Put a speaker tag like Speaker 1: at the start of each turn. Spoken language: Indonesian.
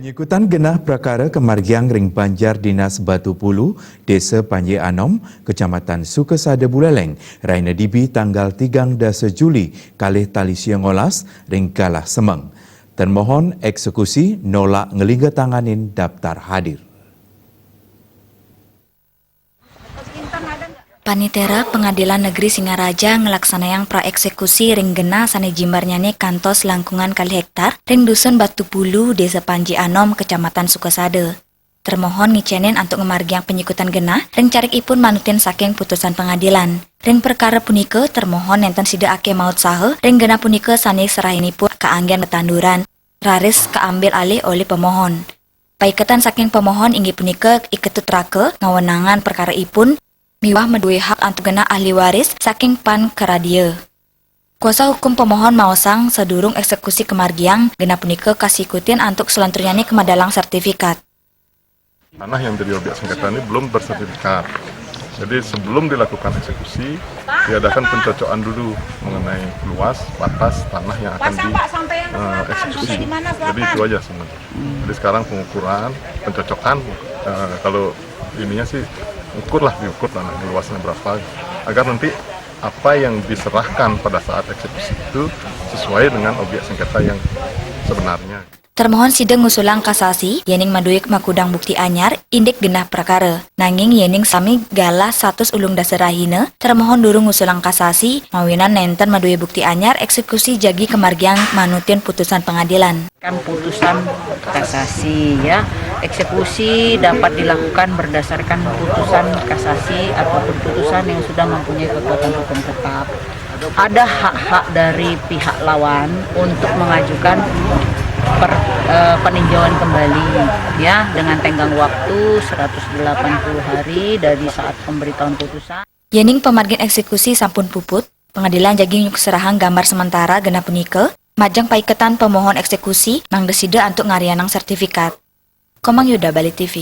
Speaker 1: Penyekutan genah prakara kemargiang ring Banjar Dinas Batu Pulu, Desa Panji Anom, Kecamatan Sukesada Buleleng, Raina Dibi tanggal 3 Juli, kalih tali siang olas, ring Galah Semeng. Termohon eksekusi nolak ngelingga tanganin daftar hadir.
Speaker 2: Panitera Pengadilan Negeri Singaraja ngelaksanayang praeksekusi ring gena sane jimbarnyane kantos langkungan kali hektar ring dusun Batu Pulu, Desa Panji Anom, Kecamatan Sukesada. Termohon ngicenen untuk ngemargiang penyekutan gena ring carik ipun manutin saking putusan pengadilan. Ring perkara punika termohon nenten sidakake maut saha ring gena punika sane serahinipun kaanggen ketanduran raris keambil alih oleh pemohon. Paiketan saking pemohon inggih punika iketut rake ngawenangan perkara ipun miwah medue hak antuk gena ahli waris saking pan keradia. Kuasa hukum pemohon maosang sedurung eksekusi kemargiang gena punika kasikutin antuk selanturnyane kemadalang sertifikat.
Speaker 3: Tanah yang jadi objek sengketa ini belum bersertifikat. Jadi sebelum dilakukan eksekusi, diadakan pencocokan dulu mengenai luas, batas tanah yang akan dieksekusi. Jadi itu aja sebenarnya. Jadi sekarang pengukuran, pencocokan, kalau ininya sih diukur tanahnya luasnya berapa, agar nanti apa yang diserahkan pada saat eksekusi itu sesuai dengan objek sengketa yang sebenarnya.
Speaker 2: Termohon sidang ngusulang kasasi yening maduik makudang bukti anyar indik genah prakara. Nanging yening sami galah 100 ulung dasarahina, termohon durung ngusulang kasasi mawinan nenten maduik bukti anyar eksekusi jagi kemargiang manutin putusan pengadilan.
Speaker 4: Kan putusan kasasi ya, eksekusi dapat dilakukan berdasarkan putusan kasasi ataupun putusan yang sudah mempunyai kekuatan hukum tetap. Ada hak-hak dari pihak lawan untuk mengajukan peninjauan kembali ya dengan tenggang waktu 180 hari dari saat pemberitahuan putusan.
Speaker 2: Yening pemargin eksekusi sampun puput, pengadilan jagi nyukserahan gambar sementara genah punika, majang paiketan pemohon eksekusi mangdesida untuk ngarianang sertifikat. Komang Yuda, Bali TV.